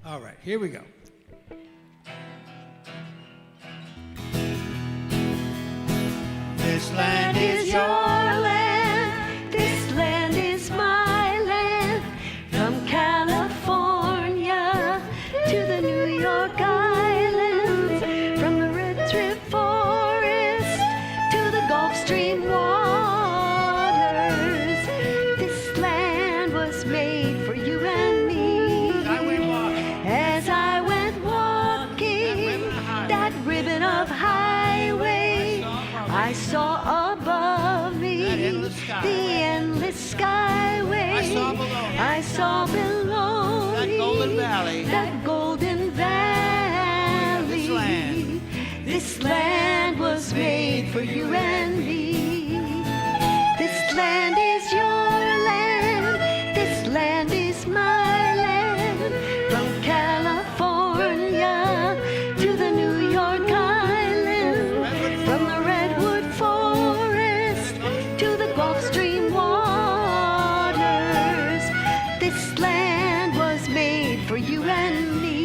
All right, here we go. This land is your land. This land is my land. From California to the New York Islands, from the Red Strip Forest to the Gulf Stream waters. This land was made for you and me. As I went walking that ribbon of highway, I saw above me the endless skyway. I saw below that me golden valley. that golden valley. This land was made for you and me. This land is your land. This land is my land. From California to the New York Island, from the Redwood Forest to the Gulf Stream waters. This land was made for you and me.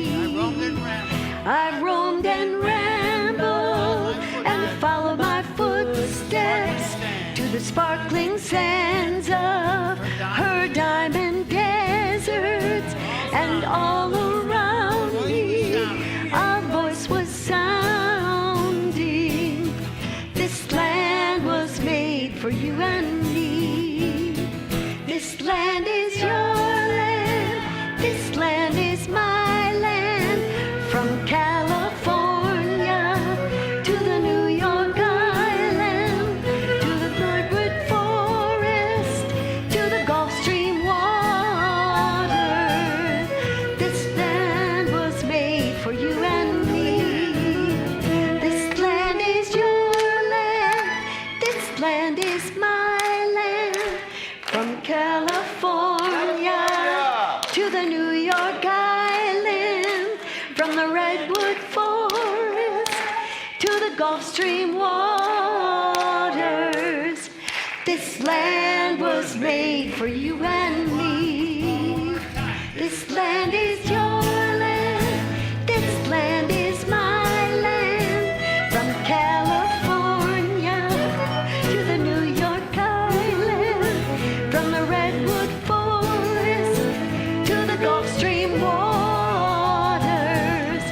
I roamed and rambled and followed my footsteps to the sparkling sands of her diamond deserts, and all around me our voice was sounding. This land was made for you and me. This land is your land. This land is my land. From California to the New York Island, to the Redwood Forest, to the Gulf Stream water. This land was made for you and me. This land is your land. This land is my land. From California to the New York Island, from the Redwood Forest to the Gulf Stream waters. This land was made for you and me. This land is your land. This land is my land. From California to the New York Island, from the Redwood Forest to the Gulf Stream waters.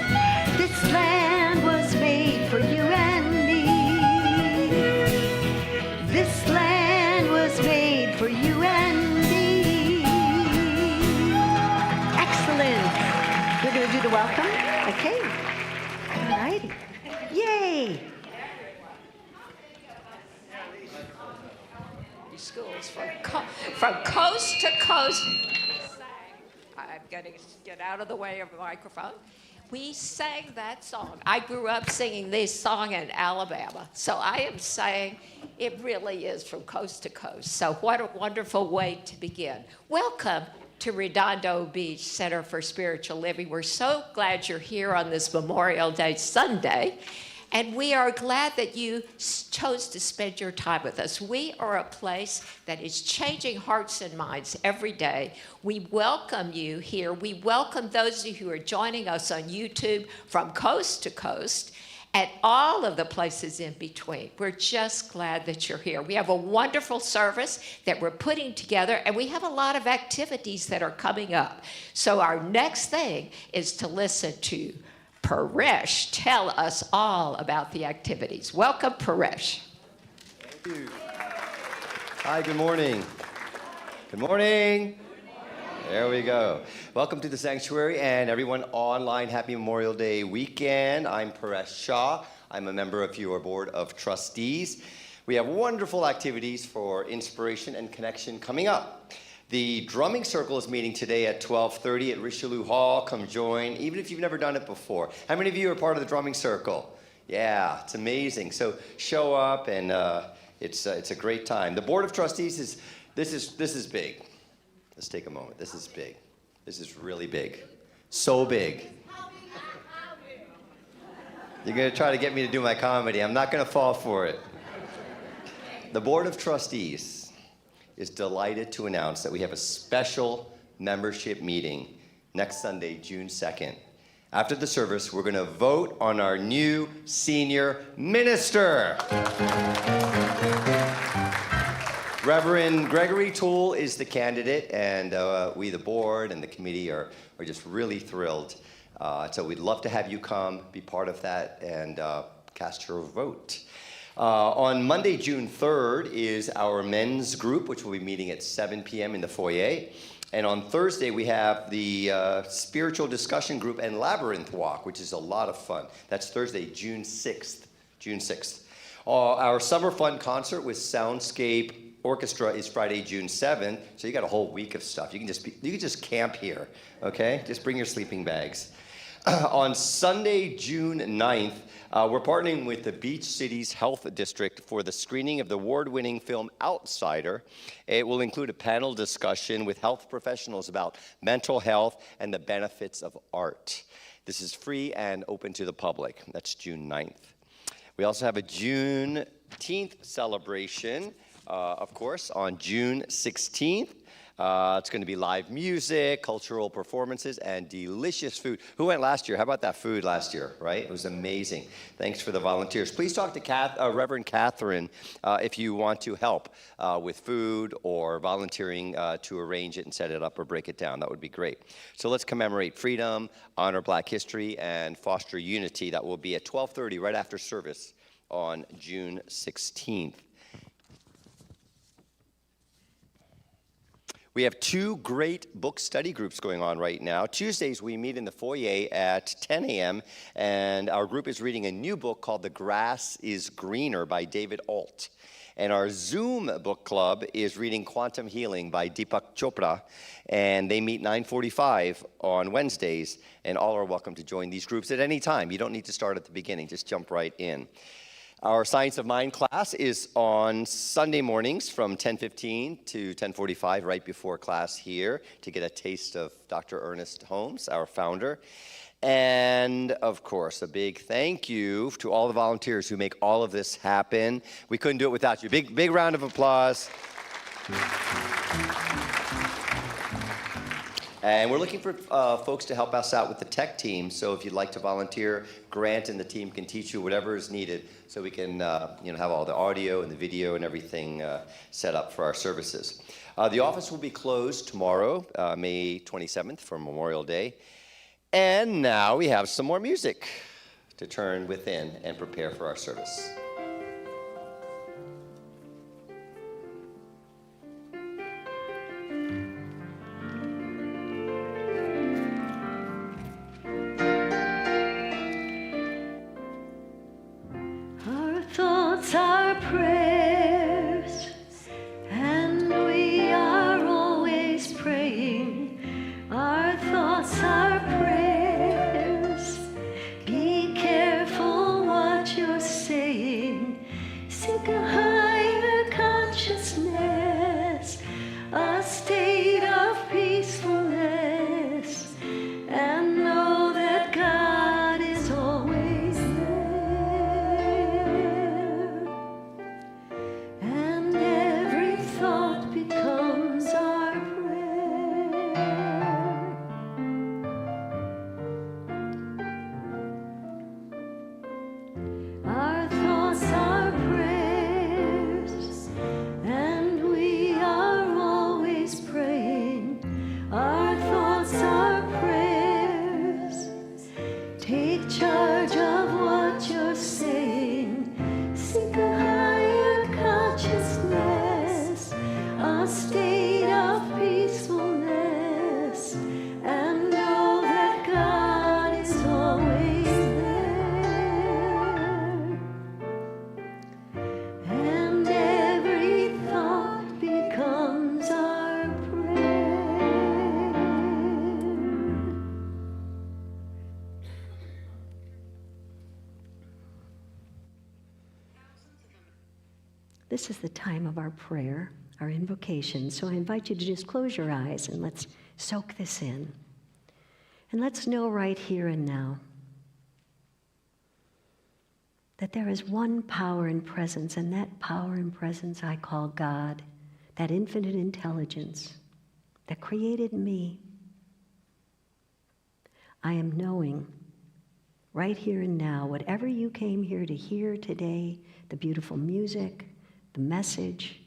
This land was made for you and me. This land was made for you and me. Excellent. We're going to do the welcome. Okay. All righty. Yay. Schools from coast to coast. I'm going to get out of the way of the microphone. We sang that song. I grew up singing this song in Alabama. So I am saying it really is from coast to coast. So what a wonderful way to begin. Welcome to Redondo Beach Center for Spiritual Living. We're so glad you're here on this Memorial Day Sunday. And we are glad that you chose to spend your time with us. We are a place that is changing hearts and minds every day. We welcome you here. We welcome those of you who are joining us on YouTube from coast to coast and all of the places in between. We're just glad that you're here. We have a wonderful service that we're putting together, and we have a lot of activities that are coming up. So our next thing is to listen to Paresh tell us all about the activities. Welcome, Paresh. Thank you. Hi, good morning. Good morning. There we go. Welcome to the sanctuary, and everyone online, happy Memorial Day weekend. I'm Paresh Shah. I'm a member of your board of trustees. We have wonderful activities for inspiration and connection coming up. The drumming circle is meeting today at 12:30 at Richelieu Hall. Come join, even if you've never done it before. How many of you are part of the drumming circle? Yeah, it's amazing. So show up, and it's a great time. The board of trustees this is big. Let's take a moment. This is big. This is really big. So big. You're going to try to get me to do my comedy. I'm not going to fall for it. The board of trustees is delighted to announce that we have a special membership meeting next Sunday, June 2nd. After the service, we're going to vote on our new senior minister. Reverend Gregory Toole is the candidate, and we, the board and the committee, are just really thrilled. So we'd love to have you come, be part of that, and cast your vote. On Monday, June 3rd, is our men's group, which will be meeting at 7 p.m. in the foyer. And on Thursday, we have the spiritual discussion group and labyrinth walk, which is a lot of fun. That's Thursday, June 6th. June 6th. Our summer fun concert with Soundscape Orchestra is Friday, June 7th. So you got a whole week of stuff. You can just camp here, okay? Just bring your sleeping bags. On Sunday, June 9th, we're partnering with the Beach Cities Health District for the screening of the award-winning film Outsider. It will include a panel discussion with health professionals about mental health and the benefits of art. This is free and open to the public. That's June 9th. We also have a Juneteenth celebration, of course, on June 16th. It's going to be live music, cultural performances, and delicious food. Who went last year? How about that food last year, right? It was amazing. Thanks for the volunteers. Please talk to Reverend Catherine if you want to help with food or volunteering to arrange it and set it up or break it down. That would be great. So let's commemorate freedom, honor Black history, and foster unity. That will be at 12:30 right after service on June 16th. We have two great book study groups going on right now. Tuesdays, we meet in the foyer at 10 a.m., and our group is reading a new book called The Grass is Greener by David Alt. And our Zoom book club is reading Quantum Healing by Deepak Chopra, and they meet 9:45 on Wednesdays, and all are welcome to join these groups at any time. You don't need to start at the beginning, just jump right in. Our Science of Mind class is on Sunday mornings from 10:15 to 10:45, right before class here, to get a taste of Dr. Ernest Holmes, our founder. And, of course, a big thank you to all the volunteers who make all of this happen. We couldn't do it without you. Big round of applause. And we're looking for folks to help us out with the tech team. So if you'd like to volunteer, Grant and the team can teach you whatever is needed so we can have all the audio and the video and everything set up for our services. The office will be closed tomorrow, May 27th, for Memorial Day. And now we have some more music to turn within and prepare for our service. Our prayers, and we are always praying. Our thoughts are prayers. Be careful what you're saying. Seek a higher consciousness, a state of peacefulness, and know that God is always there. And every thought becomes our prayer. Our thoughts are prayers, and we are always praying. Our thoughts are prayers. Take charge of what you're saying. Seek a higher consciousness, a state of peacefulness, and know that God is always there. And every thought becomes our prayer. This is the time of our prayer, our invocation. So I invite you to just close your eyes and let's soak this in. And let's know right here and now that there is one power and presence, and that power and presence I call God, that infinite intelligence that created me, I am knowing right here and now, whatever you came here to hear today, the beautiful music, the message,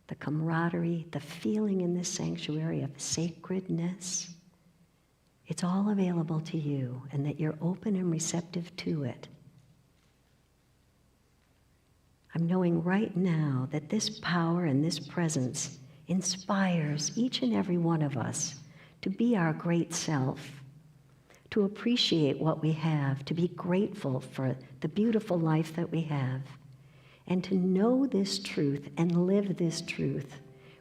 the camaraderie, the feeling in this sanctuary of sacredness, it's all available to you, and that you're open and receptive to it. I'm knowing right now that this power and this presence inspires each and every one of us to be our great self, to appreciate what we have, to be grateful for the beautiful life that we have, and to know this truth and live this truth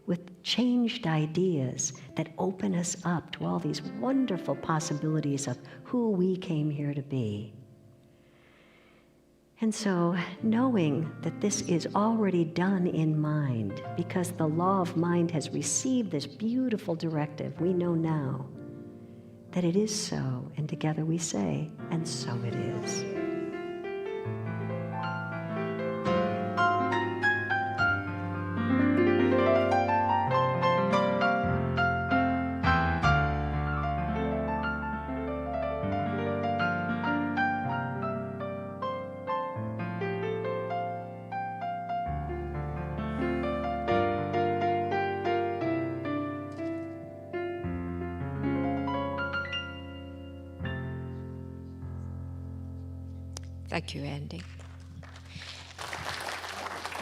with changed ideas that open us up to all these wonderful possibilities of who we came here to be. And so, knowing that this is already done in mind, because the law of mind has received this beautiful directive, we know now that it is so, and together we say, and so it is. Thank you, Andy.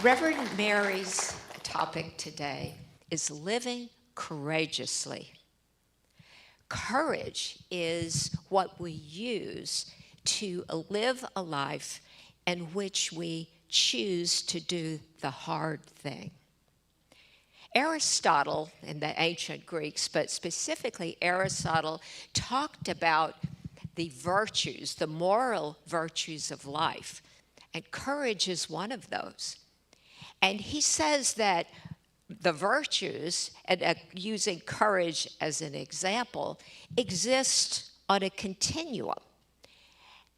Reverend Mary's topic today is living courageously. Courage is what we use to live a life in which we choose to do the hard thing. Aristotle, and the ancient Greeks, but specifically Aristotle, talked about the virtues, the moral virtues of life, and courage is one of those. And he says that the virtues, and using courage as an example, exist on a continuum.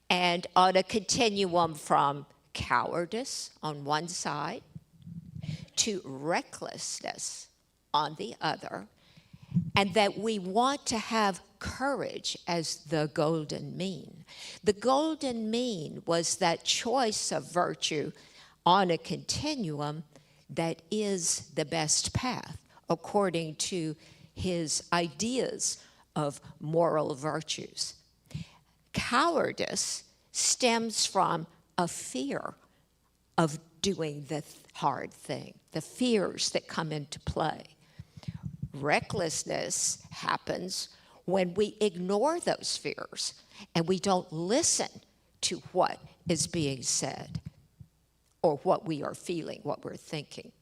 And on a continuum from cowardice on one side to recklessness on the other, and that we want to have courage as the golden mean. The golden mean was that choice of virtue on a continuum that is the best path, according to his ideas of moral virtues. Cowardice stems from a fear of doing the hard thing, the fears that come into play. Recklessness happens when we ignore those fears and we don't listen to what is being said or what we are feeling, what we're thinking.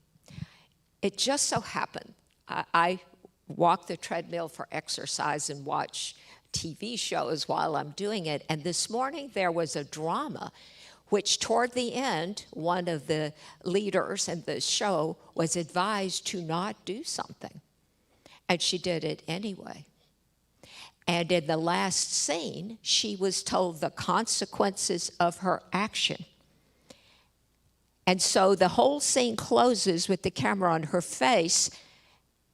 It just so happened, I walk the treadmill for exercise and watch TV shows while I'm doing it, and this morning there was a drama which toward the end, one of the leaders in the show was advised to not do something. And she did it anyway. And in the last scene, she was told the consequences of her action. And so the whole scene closes with the camera on her face,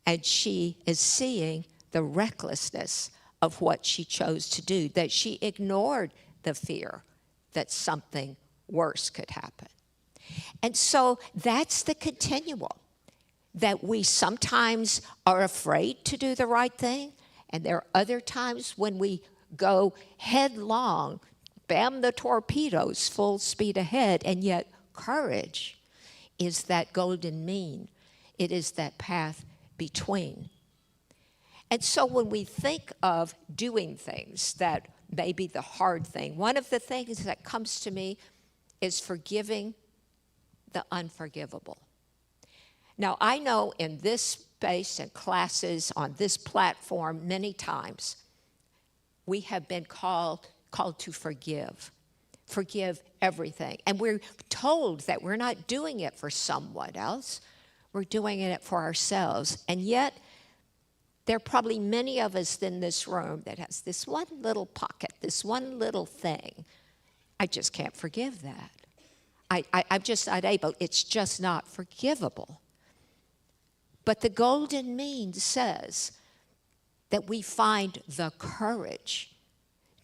and she is seeing the recklessness of what she chose to do, that she ignored the fear that something worse could happen. And so that's the continuum, that we sometimes are afraid to do the right thing, and there are other times when we go headlong, bam the torpedoes, full speed ahead, and yet courage is that golden mean. It is that path between. And so when we think of doing things that may be the hard thing, one of the things that comes to me is forgiving the unforgivable. Now, I know in this space and classes on this platform many times, we have been called to forgive everything. And we're told that we're not doing it for someone else, we're doing it for ourselves. And yet, there are probably many of us in this room that has this one little pocket, this one little thing. I just can't forgive that. I'm just not able. It's just not forgivable. But the golden mean says that we find the courage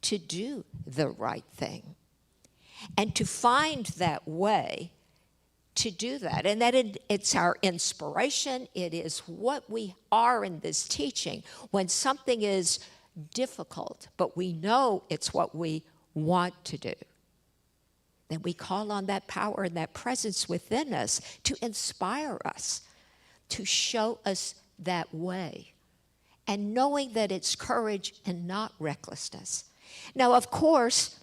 to do the right thing and to find that way to do that. And that it's our inspiration. It is what we are in this teaching. When something is difficult, but we know it's what we want to do, then we call on that power and that presence within us to inspire us, to show us that way, and knowing that it's courage and not recklessness. Now, of course,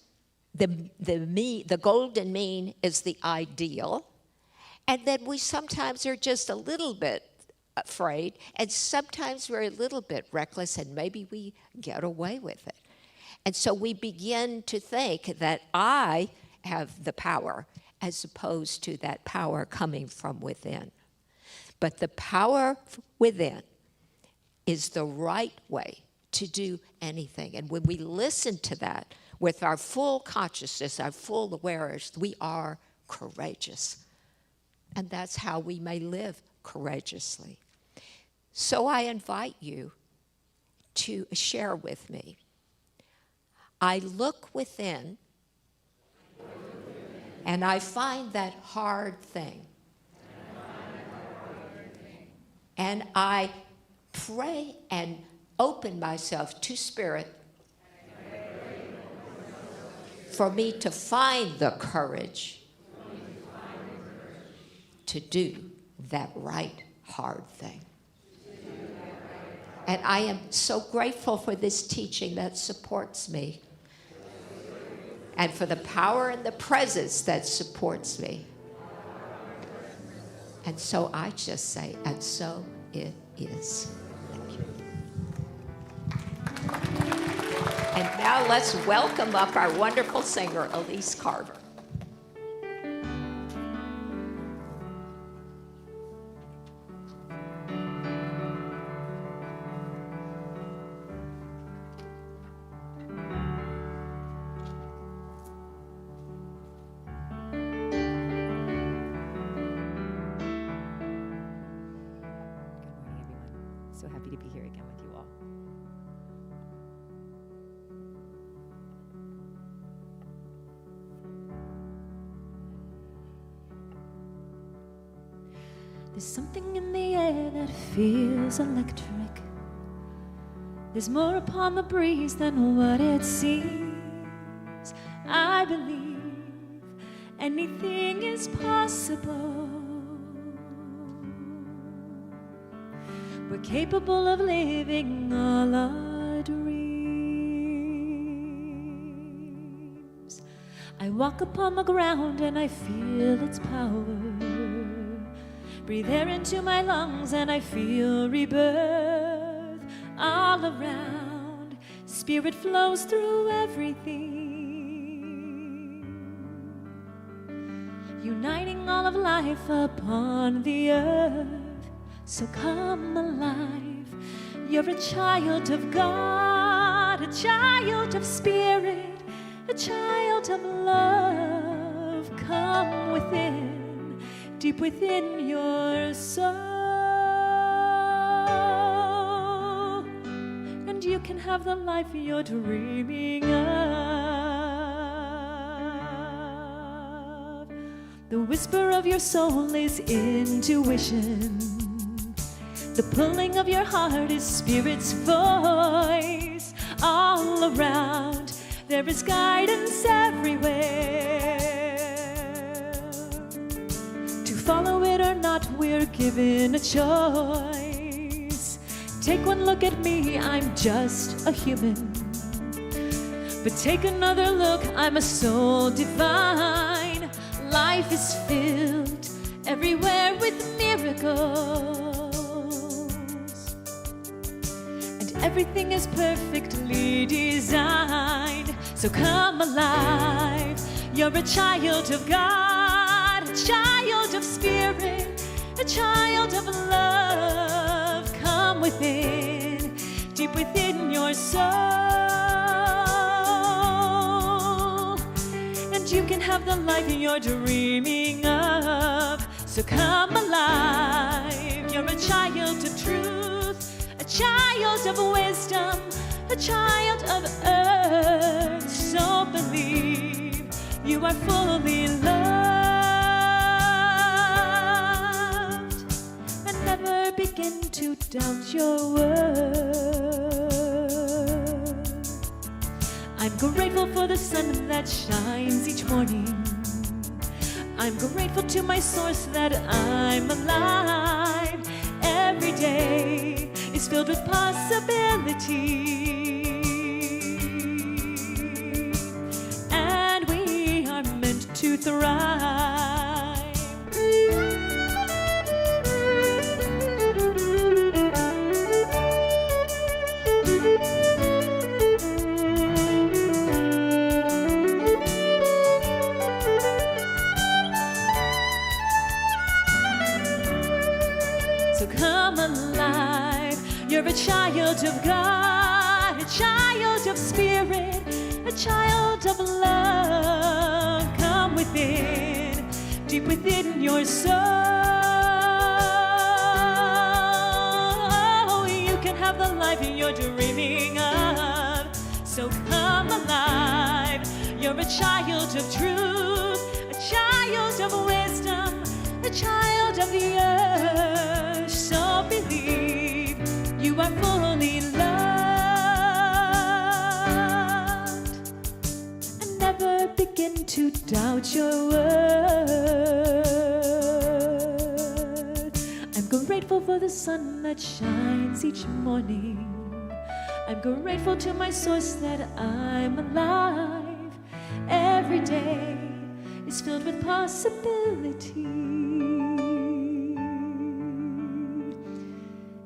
the golden mean is the ideal, and then we sometimes are just a little bit afraid, and sometimes we're a little bit reckless, and maybe we get away with it. And so we begin to think that I have the power, as opposed to that power coming from within. But the power within is the right way to do anything. And when we listen to that with our full consciousness, our full awareness, we are courageous. And that's how we may live courageously. So I invite you to share with me. I look within, and I find that hard thing. And I pray and open myself to Spirit for me to find the courage to do that right, hard thing. And I am so grateful for this teaching that supports me, and for the power and the presence that supports me. And so I just say, and so it is. Thank you. And now let's welcome up our wonderful singer, Elise Carver. So happy to be here again with you all. There's something in the air that feels electric. There's more upon the breeze than what it seems. I believe anything is possible. We're capable of living all our dreams. I walk upon the ground and I feel its power. Breathe air into my lungs and I feel rebirth all around. Spirit flows through everything, uniting all of life upon the earth. So come alive, you're a child of God, a child of Spirit, a child of love. Come within, deep within your soul, and you can have the life you're dreaming of. The whisper of your soul is intuition. The pulling of your heart is Spirit's voice. All around, there is guidance everywhere. To follow it or not, we're given a choice. Take one look at me, I'm just a human. But take another look, I'm a soul divine. Life is filled everywhere with miracles. Everything is perfectly designed. So come alive, you're a child of God, a child of Spirit, a child of love. Come within, deep within your soul, and you can have the life you're dreaming of. So come alive, you're a child of truth, a child of wisdom, a child of earth. you are fully loved, and never begin to doubt your word. I'm grateful for the sun that shines each morning. I'm grateful to my source that I'm alive. Every day is filled with possibility, and we are meant to thrive. So come alive, you're a child of God, a child of spirit, a child of love. Come within, deep within your soul. You can have the life you're dreaming of. So come alive, you're a child of truth, a child of wisdom, a child of the earth. So believe you are fully loved, and never begin to doubt your word. I'm grateful for the sun that shines each morning. I'm grateful to my source that I'm alive. Every day is filled with possibility,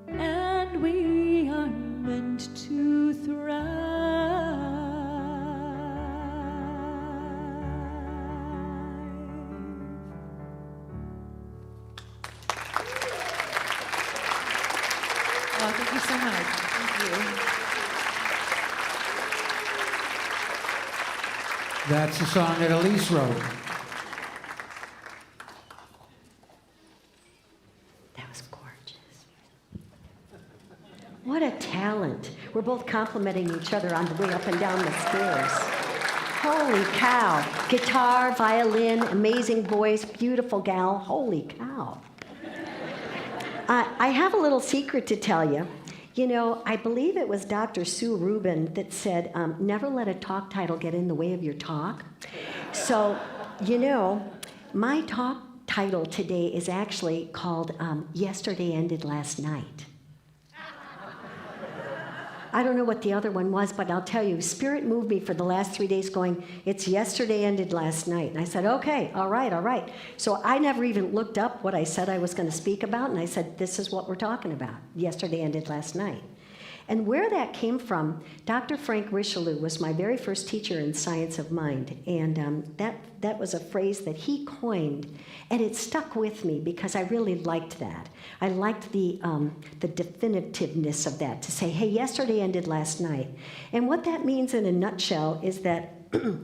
and we are meant to thrive. Oh, thank you so much. Thank you. That's a song that Elise wrote. That was gorgeous. What a talent. We're both complimenting each other on the way up and down the stairs. Holy cow. Guitar, violin, amazing voice, beautiful gal. Holy cow. I have a little secret to tell you. You know, I believe it was Dr. Sue Rubin that said, never let a talk title get in the way of your talk. So, you know, my talk title today is actually called Yesterday Ended Last Night. I don't know what the other one was, but I'll tell you, Spirit moved me for the last 3 days going, it's yesterday ended last night. And I said, okay, all right. So I never even looked up what I said I was going to speak about, and I said, this is what we're talking about. Yesterday ended last night. And where that came from, Dr. Frank Richelieu was my very first teacher in Science of Mind, and that was a phrase that he coined, and it stuck with me because I really liked that. I liked the definitiveness of that, to say, hey, yesterday ended last night. And what that means in a nutshell is that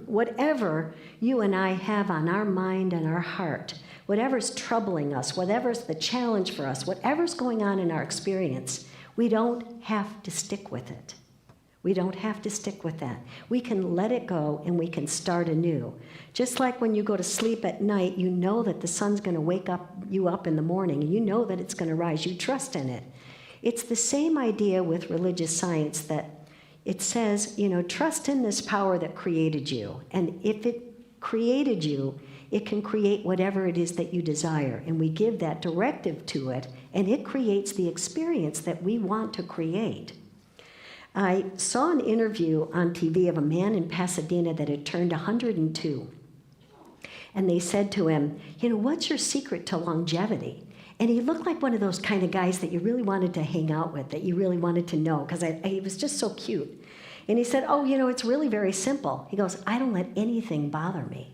whatever you and I have on our mind and our heart, whatever's troubling us, whatever's the challenge for us, whatever's going on in our experience, we don't have to stick with it. We don't have to stick with that. We can let it go and we can start anew. Just like when you go to sleep at night, you know that the sun's going to wake you up in the morning, and you know that it's going to rise. You trust in it. It's the same idea with religious science, that it says, you know, trust in this power that created you. And if it created you, it can create whatever it is that you desire. And we give that directive to it, and it creates the experience that we want to create. I saw an interview on TV of a man in Pasadena that had turned 102. And they said to him, you know, what's your secret to longevity? And he looked like one of those kind of guys that you really wanted to hang out with, that you really wanted to know, because he was just so cute. And he said, oh, you know, it's really very simple. He goes, I don't let anything bother me.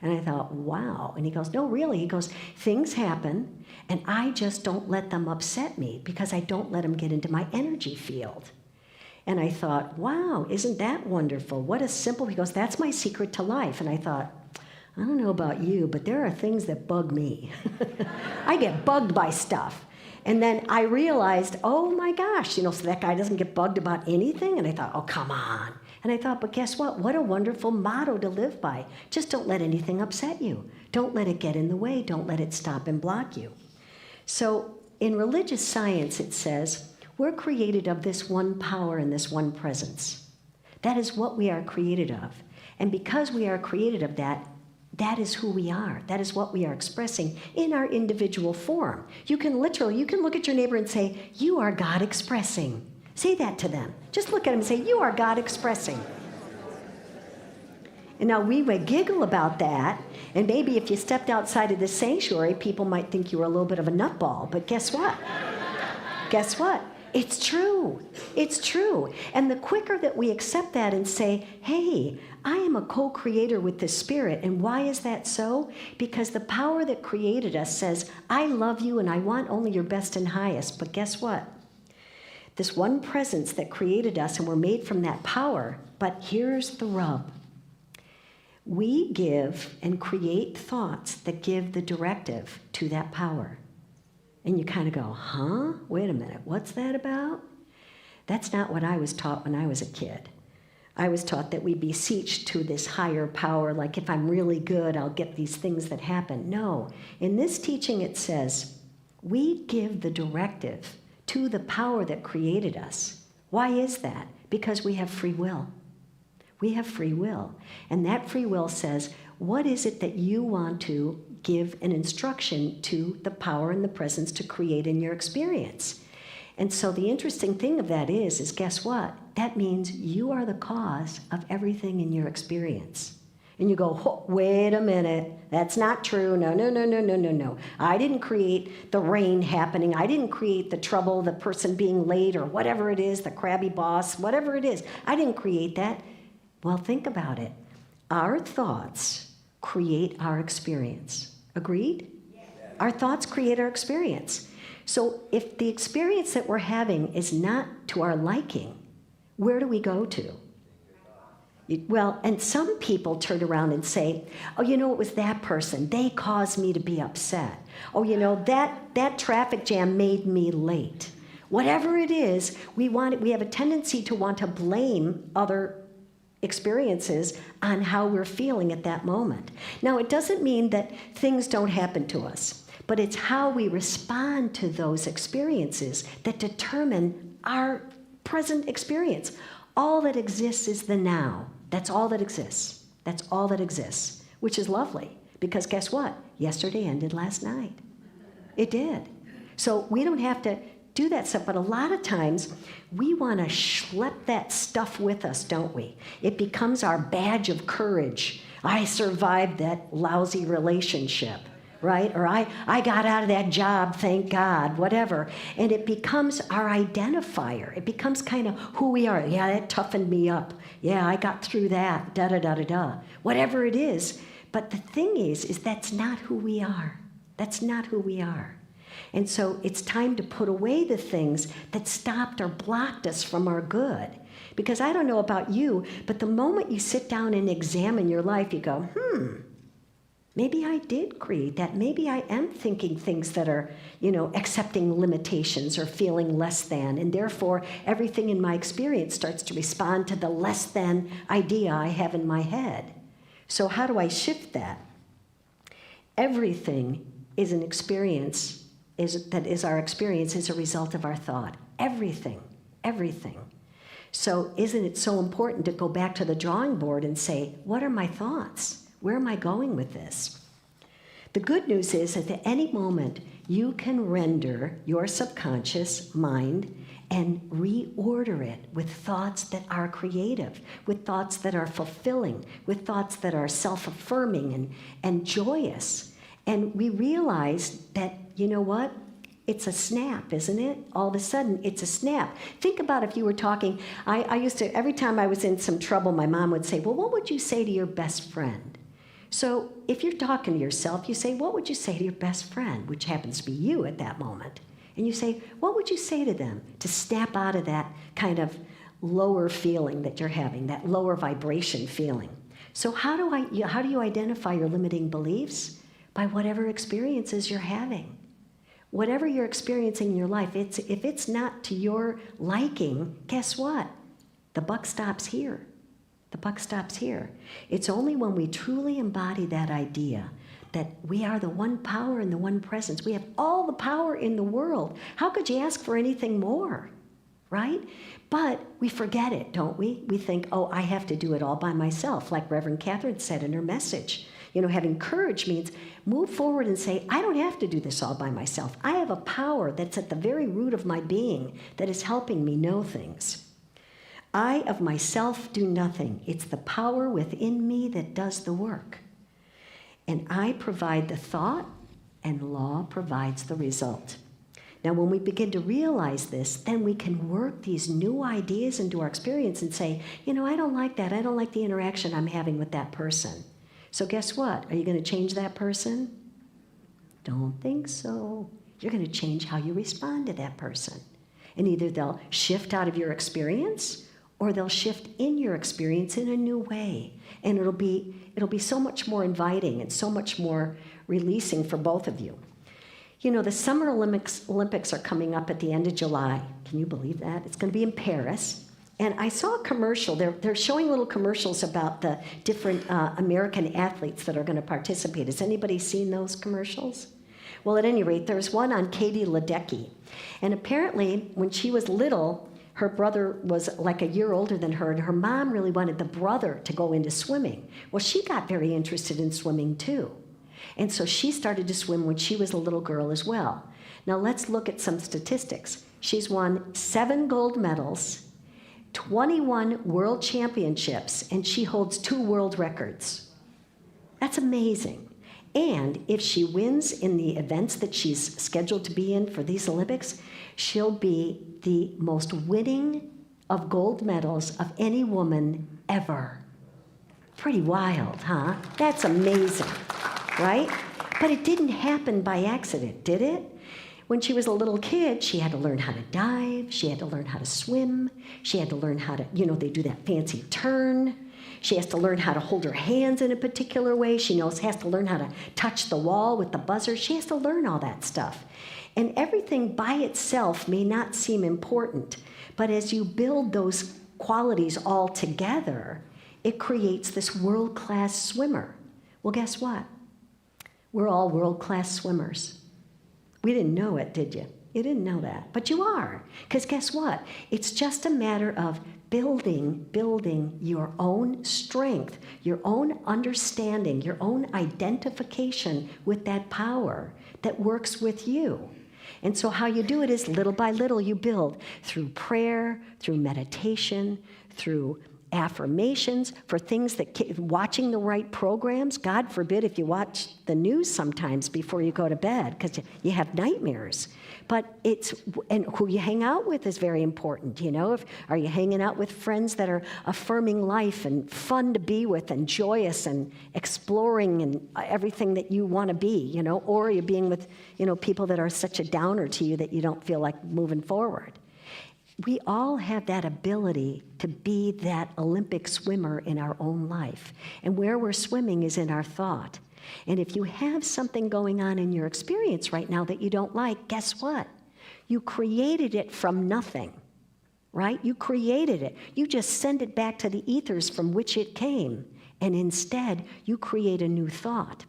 And I thought, wow. And he goes, no, really. He goes, things happen, and I just don't let them upset me because I don't let them get into my energy field. And I thought, wow, isn't that wonderful? What a simple, he goes, that's my secret to life. And I thought, I don't know about you, but there are things that bug me. I get bugged by stuff. And then I realized, oh my gosh, you know, so that guy doesn't get bugged about anything? And I thought, oh, come on. And I thought, but guess what? What a wonderful motto to live by. Just don't let anything upset you. Don't let it get in the way. Don't let it stop and block you. So in religious science, it says, we're created of this one power and this one presence. That is what we are created of. And because we are created of that, that is who we are. That is what we are expressing in our individual form. You can look at your neighbor and say, you are God expressing. Say that to them. Just look at them and say, you are God expressing. And now we would giggle about that, and maybe if you stepped outside of the sanctuary, people might think you were a little bit of a nutball, but guess what? Guess what? It's true. It's true. And the quicker that we accept that and say, hey, I am a co-creator with the Spirit. And why is that so? Because the power that created us says, I love you and I want only your best and highest. But guess what? This one presence that created us, and we're made from that power. But here's the rub. We give and create thoughts that give the directive to that power. And you kind of go, huh? Wait a minute, what's that about? That's not what I was taught when I was a kid. I was taught that we beseech to this higher power, like if I'm really good, I'll get these things that happen. No, in this teaching it says, we give the directive to the power that created us. Why is that? Because we have free will. We have free will. And that free will says, what is it that you want to give an instruction to the power and the presence to create in your experience? And so the interesting thing of that is guess what? That means you are the cause of everything in your experience. And you go, oh, wait a minute, that's not true. No. I didn't create the rain happening. I didn't create the trouble, the person being late or whatever it is, the crabby boss, whatever it is. I didn't create that. Well, think about it. Our thoughts create our experience. Agreed? Yes. Our thoughts create our experience. So if the experience that we're having is not to our liking, where do we go to? Well, and some people turn around and say, oh, it was that person. They caused me to be upset. Oh, that traffic jam made me late. Whatever it is, we have a tendency to want to blame other experiences on how we're feeling at that moment. Now, it doesn't mean that things don't happen to us, but it's how we respond to those experiences that determine our present experience. All that exists is the now. That's all that exists. That's all that exists, which is lovely, because guess what? Yesterday ended last night. It did. So we don't have to do that stuff, but a lot of times we want to schlep that stuff with us, don't we? It becomes our badge of courage. I survived that lousy relationship, right? Or I got out of that job, thank God, whatever. And it becomes our identifier. It becomes kind of who we are. Yeah, that toughened me up. Yeah, I got through that, da-da-da-da-da. Whatever it is. But the thing is that's not who we are. That's not who we are. And so it's time to put away the things that stopped or blocked us from our good. Because I don't know about you, but the moment you sit down and examine your life, you go, maybe I did create that. Maybe I am thinking things that are, accepting limitations or feeling less than. And therefore, everything in my experience starts to respond to the less than idea I have in my head. So how do I shift that? Everything is an experience. Our experience is a result of our thought. Everything. So isn't it so important to go back to the drawing board and say, what are my thoughts? Where am I going with this? The good news is that at any moment, you can render your subconscious mind and reorder it with thoughts that are creative, with thoughts that are fulfilling, with thoughts that are self-affirming and joyous. And we realize that, it's a snap, isn't it? All of a sudden, it's a snap. Think about if you were talking, I used to, every time I was in some trouble, my mom would say, well, what would you say to your best friend? So if you're talking to yourself, you say, what would you say to your best friend, which happens to be you at that moment? And you say, what would you say to them to snap out of that kind of lower feeling that you're having, that lower vibration feeling? So how do you identify your limiting beliefs? By whatever experiences you're having. Whatever you're experiencing in your life, if it's not to your liking, guess what? The buck stops here. The buck stops here. It's only when we truly embody that idea that we are the one power and the one presence. We have all the power in the world. How could you ask for anything more, right? But we forget it, don't we? We think, oh, I have to do it all by myself, like Reverend Catherine said in her message. You know, having courage means move forward and say, I don't have to do this all by myself. I have a power that's at the very root of my being that is helping me know things. I of myself do nothing. It's the power within me that does the work. And I provide the thought, and law provides the result. Now, when we begin to realize this, then we can work these new ideas into our experience and say, you know, I don't like that. I don't like the interaction I'm having with that person. So guess what? Are you going to change that person? Don't think so. You're going to change how you respond to that person. And either they'll shift out of your experience, or they'll shift in your experience in a new way. And it'll be so much more inviting and so much more releasing for both of you. You know, the Summer Olympics are coming up at the end of July. Can you believe that? It's going to be in Paris. And I saw a commercial. They're showing little commercials about the different American athletes that are going to participate. Has anybody seen those commercials? Well, at any rate, there's one on Katie Ledecky. And apparently, when she was little, her brother was like a year older than her, and her mom really wanted the brother to go into swimming. Well, she got very interested in swimming too. And so she started to swim when she was a little girl as well. Now let's look at some statistics. She's won 7 gold medals, 21 world championships, and she holds 2 world records. That's amazing. And if she wins in the events that she's scheduled to be in for these Olympics, she'll be the most winning of gold medals of any woman ever. Pretty wild, huh? That's amazing, right? But it didn't happen by accident, did it? When she was a little kid, she had to learn how to dive, she had to learn how to swim, she had to learn how to, you know, they do that fancy turn. She has to learn how to hold her hands in a particular way. She has to learn how to touch the wall with the buzzer. She has to learn all that stuff. And everything by itself may not seem important, but as you build those qualities all together, it creates this world-class swimmer. Well, guess what? We're all world-class swimmers. We didn't know it, did you? You didn't know that, but you are. Because guess what? It's just a matter of building your own strength, your own understanding, your own identification with that power that works with you. And so how you do it is little by little you build through prayer, through meditation, through affirmations, for things that, watching the right programs. God forbid if you watch the news sometimes before you go to bed, because you have nightmares. But and who you hang out with is very important, you know. Are you hanging out with friends that are affirming life and fun to be with and joyous and exploring and everything that you want to be, you know? Or are you being with, you know, people that are such a downer to you that you don't feel like moving forward? We all have that ability to be that Olympic swimmer in our own life. And where we're swimming is in our thought. And if you have something going on in your experience right now that you don't like, guess what? You created it from nothing, right? You created it. You just send it back to the ethers from which it came. And instead, you create a new thought.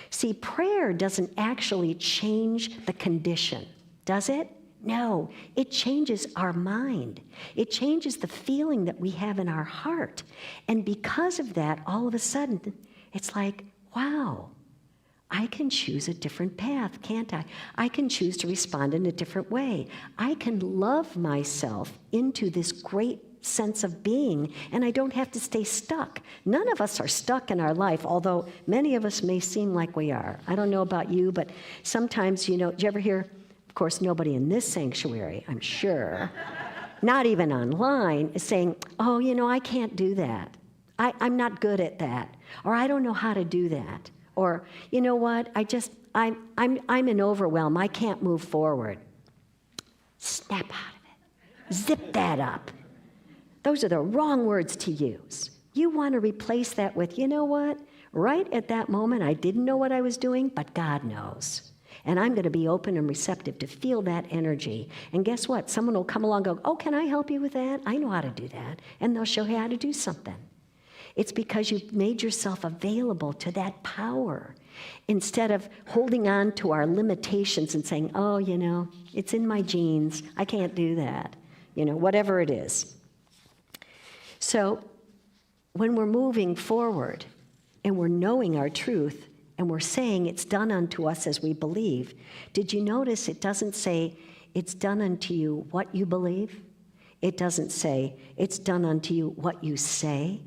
See, prayer doesn't actually change the condition, does it? No, it changes our mind. It changes the feeling that we have in our heart. And because of that, all of a sudden, it's like, wow, I can choose a different path, can't I? I can choose to respond in a different way. I can love myself into this great sense of being, and I don't have to stay stuck. None of us are stuck in our life, although many of us may seem like we are. I don't know about you, but sometimes, you know, do you ever hear, of course, nobody in this sanctuary, I'm sure, not even online, is saying, oh, you know, I can't do that. I'm not good at that. Or I don't know how to do that. Or, you know what, I'm in overwhelm. I can't move forward. Snap out of it. Zip that up. Those are the wrong words to use. You want to replace that with, you know what, right at that moment, I didn't know what I was doing, but God knows. And I'm going to be open and receptive to feel that energy. And guess what? Someone will come along and go, oh, can I help you with that? I know how to do that. And they'll show you how to do something. It's because you've made yourself available to that power instead of holding on to our limitations and saying, oh, it's in my genes. I can't do that. Whatever it is. So when we're moving forward and we're knowing our truth and we're saying it's done unto us as we believe, did you notice it doesn't say it's done unto you what you believe? It doesn't say it's done unto you what you say.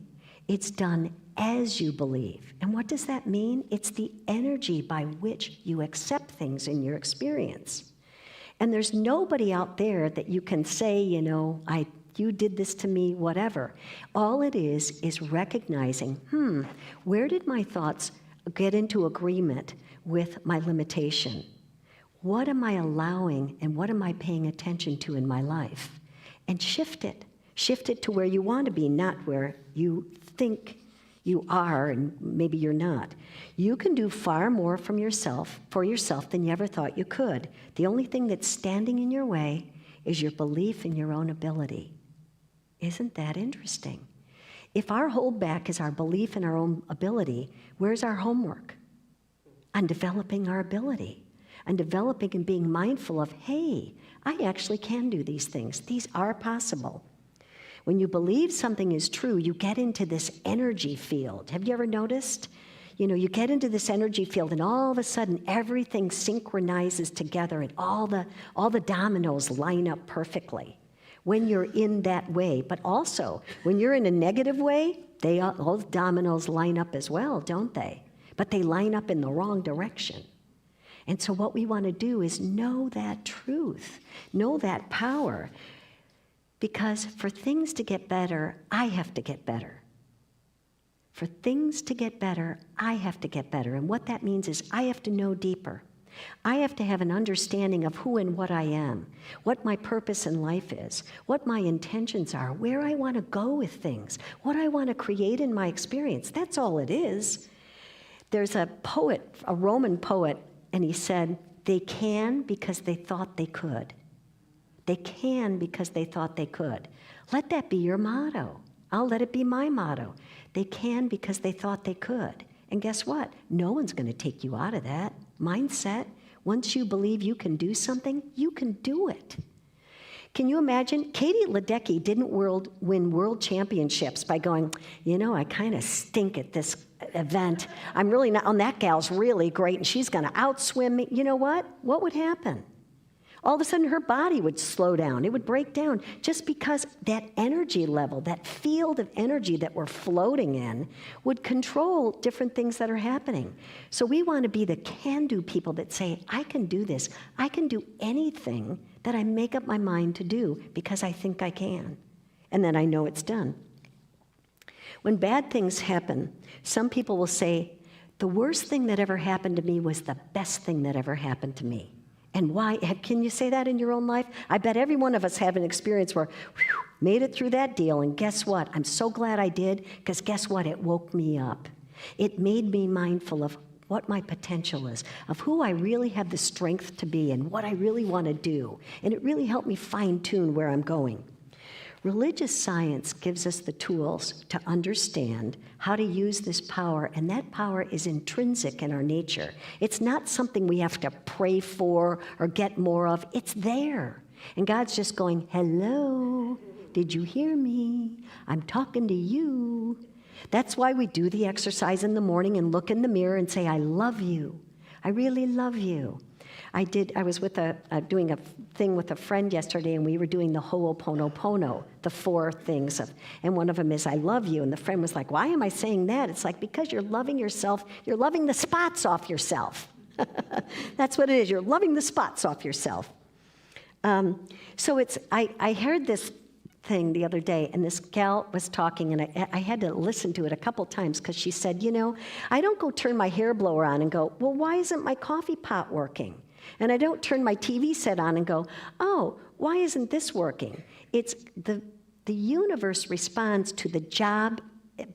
It's done as you believe. And what does that mean? It's the energy by which you accept things in your experience. And there's nobody out there that you can say, you did this to me, whatever. All it is recognizing, where did my thoughts get into agreement with my limitation? What am I allowing and what am I paying attention to in my life? And shift it. Shift it to where you want to be, not where you think you are and maybe you're not. You can do far more for yourself than you ever thought you could. The only thing that's standing in your way is your belief in your own ability. Isn't that interesting? If our holdback is our belief in our own ability, where's our homework? On developing our ability, on developing and being mindful of, hey, I actually can do these things. These are possible. When you believe something is true, you get into this energy field. Have you ever noticed? You get into this energy field and all of a sudden everything synchronizes together and all the dominoes line up perfectly when you're in that way. But also, when you're in a negative way, all the dominoes line up as well, don't they? But they line up in the wrong direction. And so what we want to do is know that truth, know that power. Because for things to get better, I have to get better. For things to get better, I have to get better. And what that means is I have to know deeper. I have to have an understanding of who and what I am, what my purpose in life is, what my intentions are, where I want to go with things, what I want to create in my experience. That's all it is. There's a poet, a Roman poet, and he said, they can because they thought they could. They can because they thought they could. Let that be your motto. I'll let it be my motto. They can because they thought they could. And guess what? No one's going to take you out of that mindset. Once you believe you can do something, you can do it. Can you imagine? Katie Ledecky didn't win world championships by going, I kind of stink at this event. I'm really not, that gal's really great and she's going to outswim me. You know what? What would happen? All of a sudden, her body would slow down. It would break down just because that energy level, that field of energy that we're floating in would control different things that are happening. So we want to be the can-do people that say, I can do this. I can do anything that I make up my mind to do because I think I can. And then I know it's done. When bad things happen, some people will say, the worst thing that ever happened to me was the best thing that ever happened to me. And why? Can you say that in your own life? I bet every one of us have an experience where, made it through that deal, and guess what? I'm so glad I did, because guess what? It woke me up. It made me mindful of what my potential is, of who I really have the strength to be and what I really want to do. And it really helped me fine-tune where I'm going. Religious science gives us the tools to understand how to use this power, and that power is intrinsic in our nature. It's not something we have to pray for or get more of. It's there. And God's just going, hello, did you hear me? I'm talking to you. That's why we do the exercise in the morning and look in the mirror and say, I love you. I really love you. I was doing a thing with a friend yesterday, and we were doing the Ho'oponopono, the 4 things and one of them is, I love you. And the friend was like, why am I saying that? It's like, because you're loving yourself, you're loving the spots off yourself. That's what it is, you're loving the spots off yourself. So I heard this thing the other day, and this gal was talking, and I had to listen to it a couple times, because she said, I don't go turn my hair blower on and go, well, why isn't my coffee pot working? And I don't turn my TV set on and go, oh, why isn't this working? It's the universe responds to the job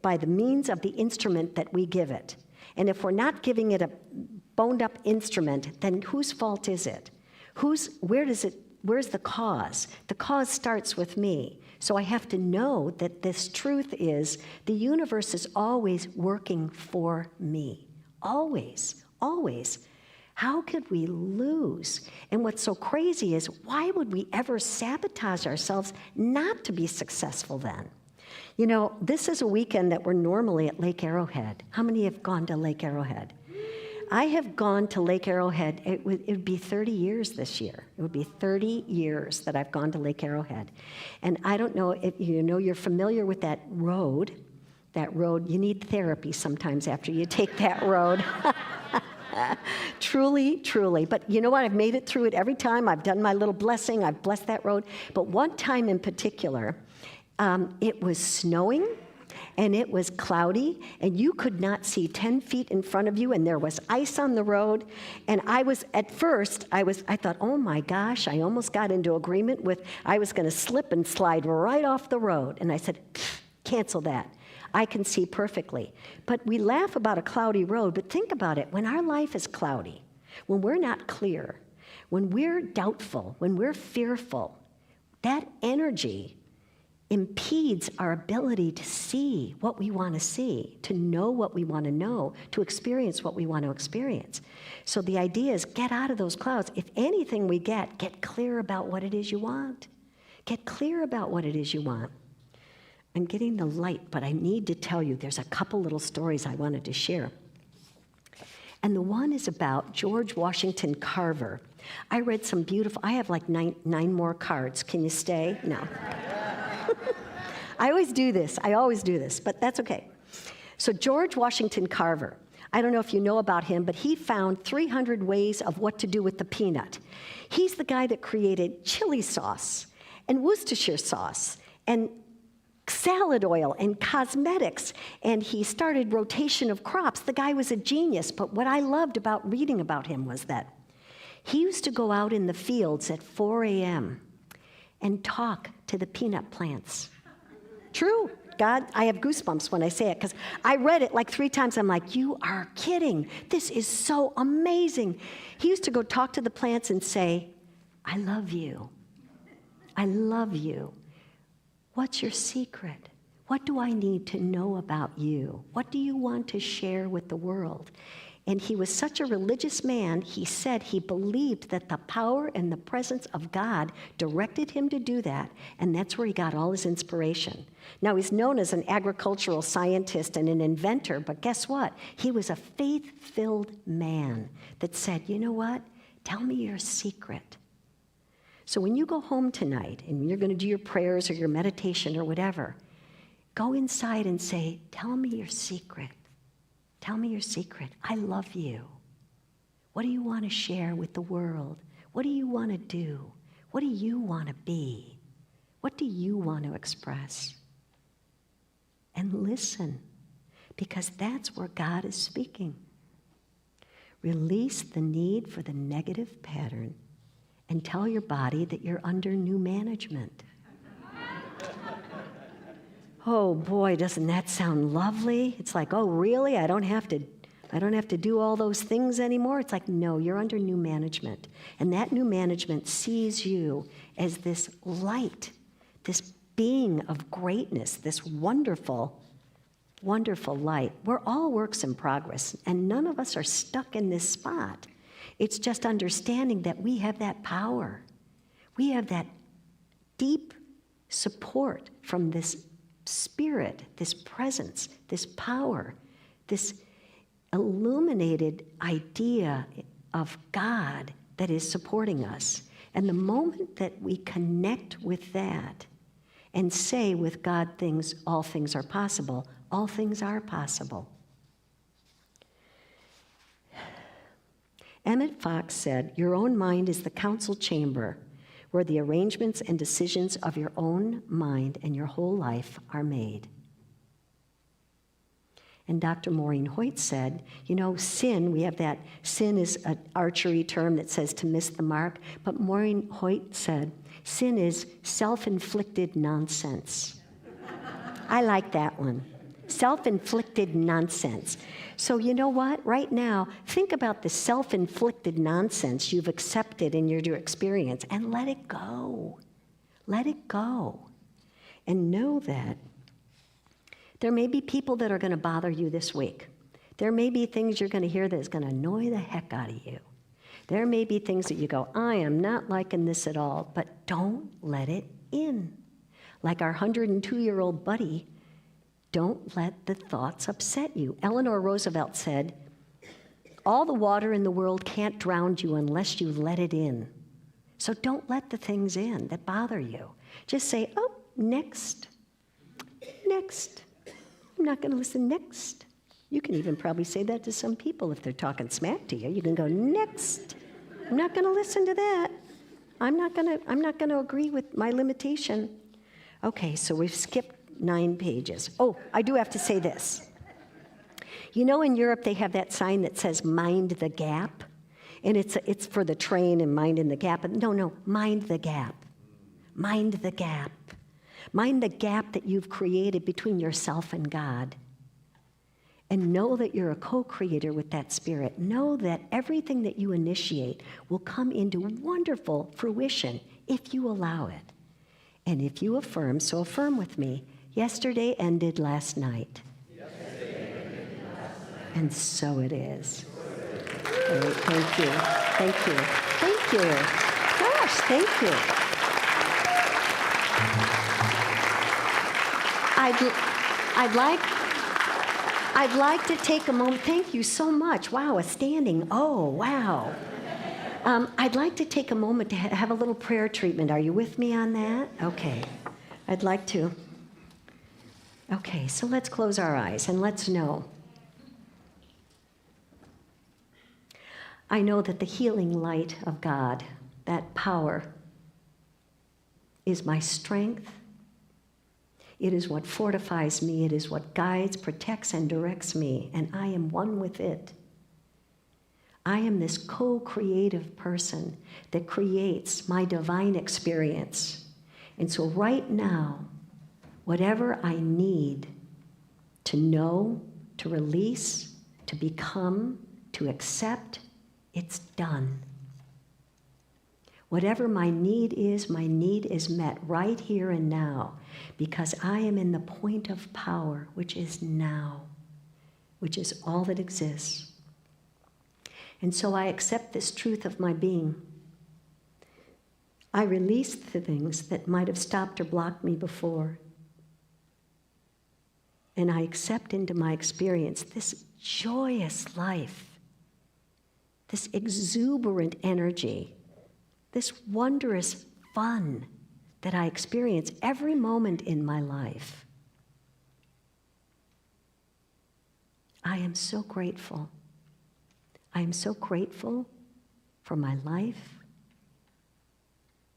by the means of the instrument that we give it. And if we're not giving it a boned up instrument, then whose fault is it? Where's the cause? The cause starts with me. So I have to know that this truth is the universe is always working for me. Always, always. How could we lose? And what's so crazy is, why would we ever sabotage ourselves not to be successful then? You know, this is a weekend that we're normally at Lake Arrowhead. How many have gone to Lake Arrowhead? I have gone to Lake Arrowhead. It would be 30 years this year. It would be 30 years that I've gone to Lake Arrowhead. And I don't know if you know, you're familiar with that road. That road, you need therapy sometimes after you take that road. Truly, truly. But you know what? I've made it through it every time. I've done my little blessing. I've blessed that road. But one time in particular, it was snowing. And it was cloudy, and you could not see 10 feet in front of you, and there was ice on the road. And I thought, oh my gosh, I almost got into agreement with, I was gonna slip and slide right off the road. And I said, cancel that. I can see perfectly. But we laugh about a cloudy road, but think about it. When our life is cloudy, when we're not clear, when we're doubtful, when we're fearful, that energy impedes our ability to see what we want to see, to know what we want to know, to experience what we want to experience. So the idea is, get out of those clouds. If anything we get clear about what it is you want. Get clear about what it is you want. I'm getting the light, but I need to tell you, there's a couple little stories I wanted to share. And the one is about George Washington Carver. I read some beautiful, I have like nine more cards. Can you stay? No. I always do this, but that's okay. So George Washington Carver, I don't know if you know about him, but he found 300 ways of what to do with the peanut. He's the guy that created chili sauce and Worcestershire sauce and salad oil and cosmetics, and he started rotation of crops. The guy was a genius, but what I loved about reading about him was that he used to go out in the fields at 4 a.m. and talk to the peanut plants. True. God, I have goosebumps when I say it, because I read it like 3 times. I'm like, you are kidding. This is so amazing. He used to go talk to the plants and say, I love you. I love you. What's your secret? What do I need to know about you? What do you want to share with the world? And he was such a religious man, he said he believed that the power and the presence of God directed him to do that, and that's where he got all his inspiration. Now, he's known as an agricultural scientist and an inventor, but guess what? He was a faith-filled man that said, you know what? Tell me your secret. So when you go home tonight and you're going to do your prayers or your meditation or whatever, go inside and say, tell me your secret. Tell me your secret. I love you. What do you want to share with the world? What do you want to do? What do you want to be? What do you want to express? And listen, because that's where God is speaking. Release the need for the negative pattern and tell your body that you're under new management. Oh boy, doesn't that sound lovely? It's like, oh really? I don't have to do all those things anymore. It's like, no, you're under new management. And that new management sees you as this light, this being of greatness, this wonderful, wonderful light. We're all works in progress, and none of us are stuck in this spot. It's just understanding that we have that power. We have that deep support from this spirit, this presence, this power, this illuminated idea of God that is supporting us. And the moment that we connect with that and say with God things, all things are possible, all things are possible. Emmett Fox said, your own mind is the council chamber where the arrangements and decisions of your own mind and your whole life are made. And Dr. Maureen Hoyt said, you know, sin, we have that, sin is an archery term that says to miss the mark, but Maureen Hoyt said, sin is self-inflicted nonsense. I like that one. Self-inflicted nonsense. So you know what? Right now, think about the self-inflicted nonsense you've accepted in your experience and let it go. Let it go. And know that there may be people that are going to bother you this week. There may be things you're going to hear that's going to annoy the heck out of you. There may be things that you go, I am not liking this at all, but don't let it in. Like our 102-year-old buddy, don't let the thoughts upset you. Eleanor Roosevelt said, all the water in the world can't drown you unless you let it in. So don't let the things in that bother you. Just say, oh, next. Next. I'm not going to listen next. You can even probably say that to some people if they're talking smack to you. You can go, next. I'm not going to listen to that. I'm not going to agree with my limitation. Okay, so we've skipped 9 pages. Oh, I do have to say this. You know, in Europe, they have that sign that says, mind the gap. And it's for the train and minding the gap. No, mind the gap. Mind the gap. Mind the gap that you've created between yourself and God. And know that you're a co-creator with that Spirit. Know that everything that you initiate will come into wonderful fruition if you allow it. And if you affirm, so affirm with me, yesterday ended last night. And so it is. All right, thank you. Thank you. Thank you. Gosh, thank you. I'd like to take a moment. Thank you so much. Wow, a standing. Oh, wow. I'd like to take a moment to have a little prayer treatment. Are you with me on that? Okay. I'd like to. Okay, so let's close our eyes and let's know. I know that the healing light of God, that power, is my strength. It is what fortifies me. It is what guides, protects, and directs me, and I am one with it. I am this co-creative person that creates my divine experience. And so right now, whatever I need to know, to release, to become, to accept, it's done. Whatever my need is met right here and now, because I am in the point of power, which is now, which is all that exists. And so I accept this truth of my being. I release the things that might have stopped or blocked me before. And I accept into my experience this joyous life, this exuberant energy, this wondrous fun that I experience every moment in my life. I am so grateful. I am so grateful for my life,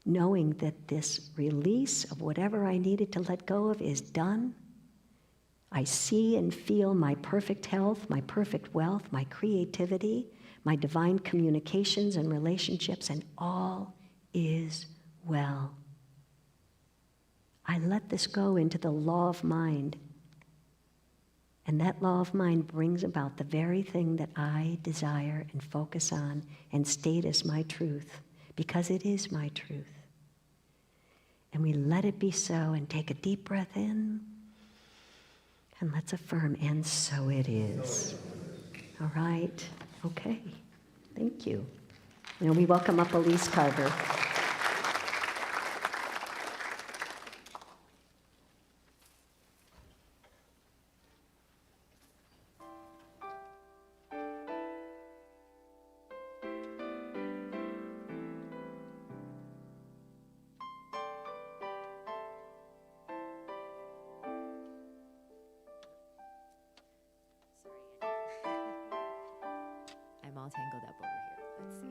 knowing that this release of whatever I needed to let go of is done. I see and feel my perfect health, my perfect wealth, my creativity, my divine communications and relationships, and all is well. I let this go into the law of mind, and that law of mind brings about the very thing that I desire and focus on and state as my truth, because it is my truth. And we let it be so, and take a deep breath in, and let's affirm, and so it is. All right, okay, thank you. And we welcome up Elise Carver. I'm all tangled up over here. Let's see.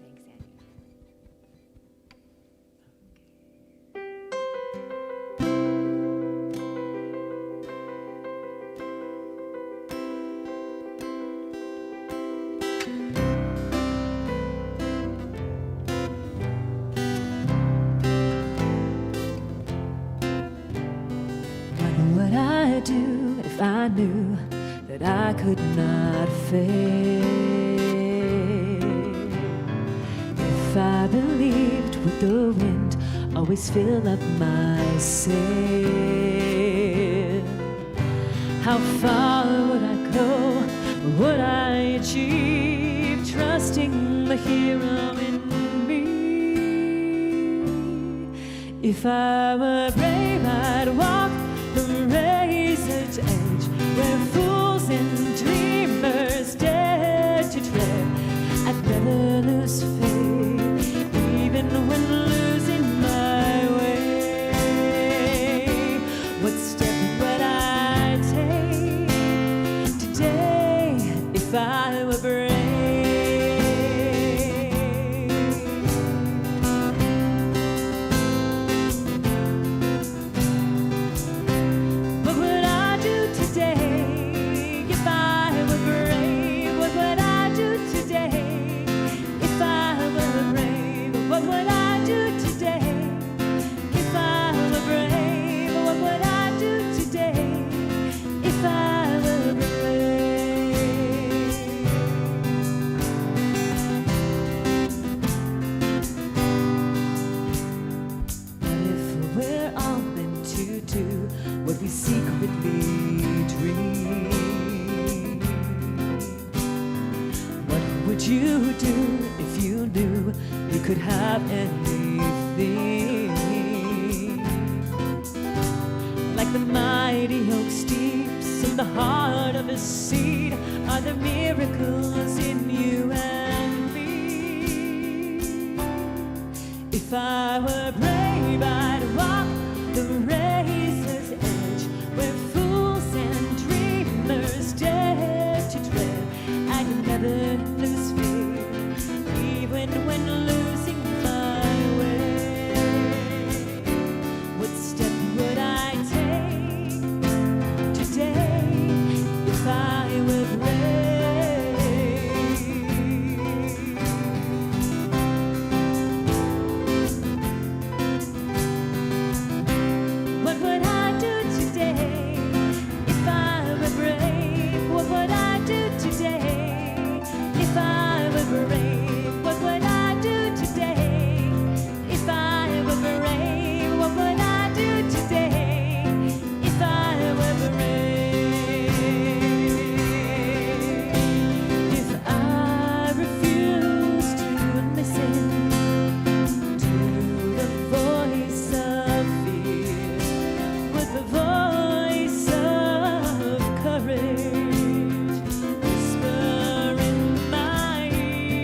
Thanks, Annie. I knew that I could not fail. If I believed with the wind always fill up my sail, how far would I go? What would I achieve? Trusting the hero in me. If I were brave, I'd walk the razor's edge, where fools and dreamers dare to tread. I'd never lose faith, even when losing my way. What step would I take today if I were brave? What would I do today if I were brave? What would I do today if I were brave? What would I do today if I were brave? What would I do today if I were brave? What if we're all meant to do what we secretly dream? What would you do if you knew you could have anything? Like the mighty oak steeps in the heart of a seed are the miracles in you and me. If I were brave, I'd walk the razor's edge, where fools and dreamers dare to tread. I'd never lose faith, even when losing my way. What step would I take today if I were brave? What would I do today if I were brave? What would I do today if I were brave? What would I do today if I were brave? What would I do today if I were brave? If I refused to listen to the voice of fear with the voice of courage whisper in my ear.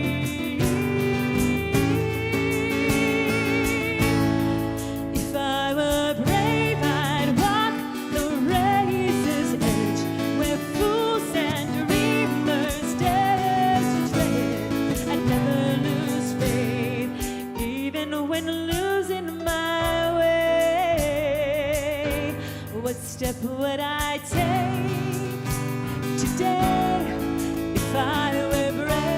If I were brave, I'd walk the razor's edge, where fools and dreamers dare to tread. I'd never lose faith, even when losing my way. What step would I take today if I were brave?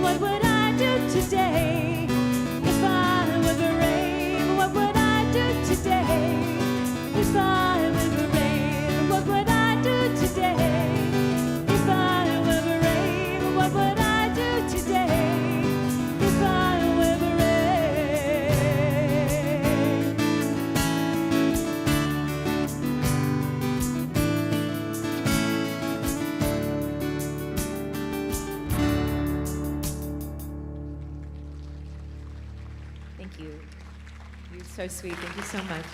What would I do today if I were brave? What would I do today if I were brave? What would I do today if I were brave? What would I do today if I were brave? Thank you. You're so sweet. Thank you so much.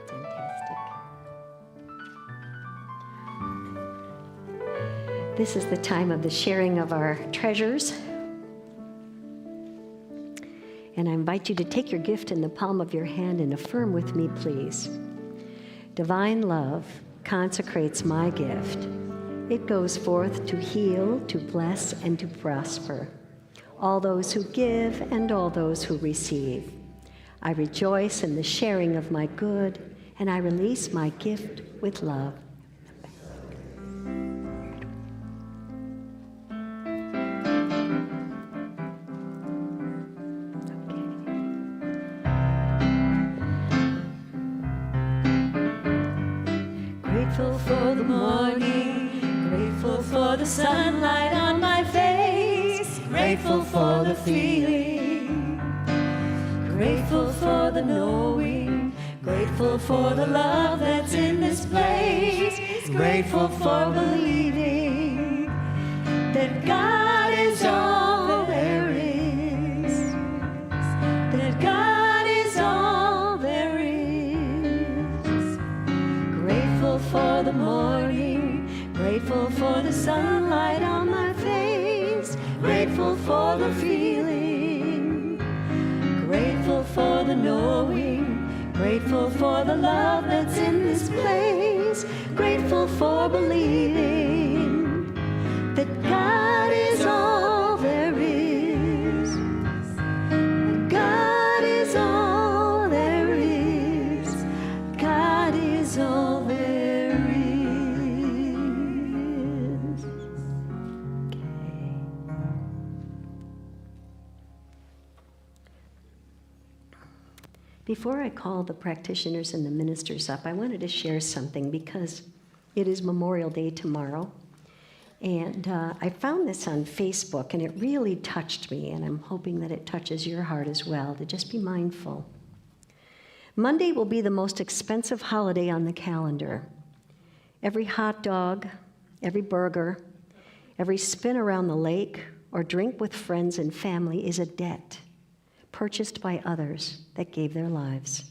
Fantastic. This is the time of the sharing of our treasures. And I invite you to take your gift in the palm of your hand and affirm with me, please. Divine love consecrates my gift. It goes forth to heal, to bless, and to prosper all those who give and all those who receive. I rejoice in the sharing of my good, and I release my gift with love. the sunlight on my face. Grateful for the feeling, grateful for the knowing, grateful for the love that's in this place. Grateful for believing that God is all there is, that God is all there is. Grateful for the morning, grateful for the sunlight on my face, grateful for the feeling, grateful for the knowing, grateful for the love that's in this place, grateful for believing that God is all there is, that God is all there is, God is all there is. Okay. Before I call the practitioners and the ministers up, I wanted to share something because it is Memorial Day tomorrow. And I found this on Facebook, and it really touched me, and I'm hoping that it touches your heart as well, to just be mindful. Monday will be the most expensive holiday on the calendar. Every hot dog, every burger, every spin around the lake, or drink with friends and family is a debt purchased by others that gave their lives.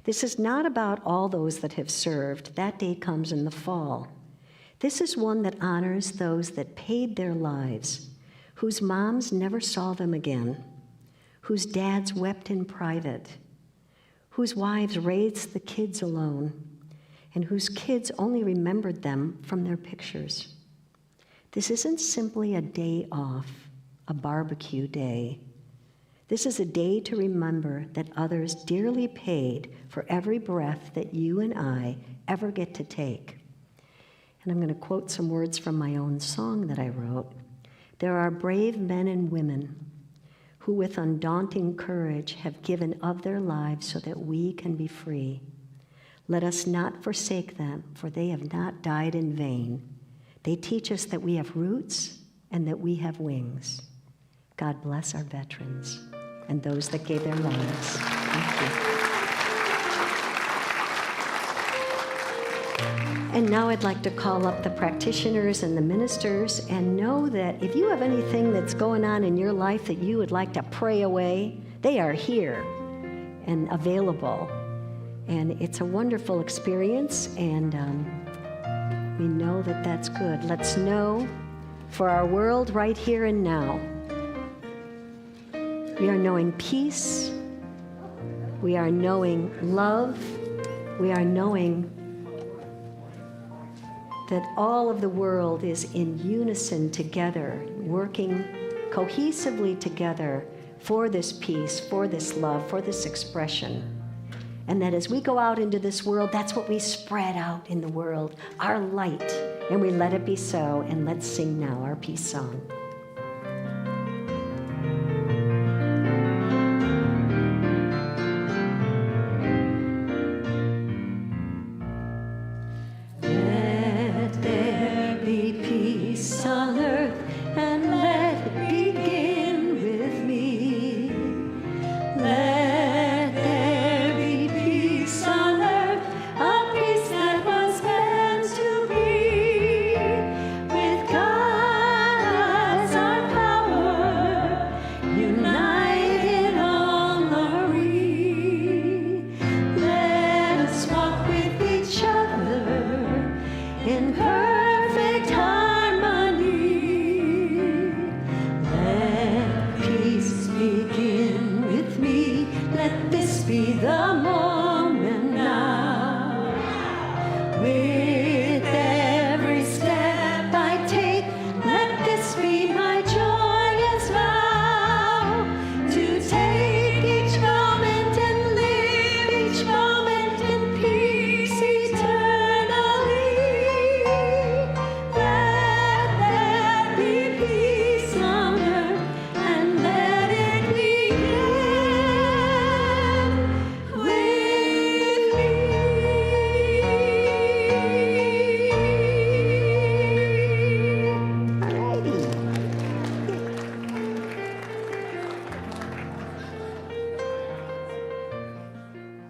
This is not about all those that have served. That day comes in the fall. This is one that honors those that paid their lives, whose moms never saw them again, whose dads wept in private, whose wives raised the kids alone, and whose kids only remembered them from their pictures. This isn't simply a day off, a barbecue day. This is a day to remember that others dearly paid for every breath that you and I ever get to take. And I'm going to quote some words from my own song that I wrote. There are brave men and women who with undaunting courage have given of their lives so that we can be free. Let us not forsake them, for they have not died in vain. They teach us that we have roots and that we have wings. God bless our veterans and those that gave their lives. Thank you. And now I'd like to call up the practitioners and the ministers, and know that if you have anything that's going on in your life that you would like to pray away, they are here and available. And it's a wonderful experience, and we know that that's good. Let's know for our world right here and now. We are knowing peace. We are knowing love. We are knowing that all of the world is in unison together, working cohesively together for this peace, for this love, for this expression. And that as we go out into this world, that's what we spread out in the world, our light. And we let it be so. And let's sing now our peace song. Let there be peace on earth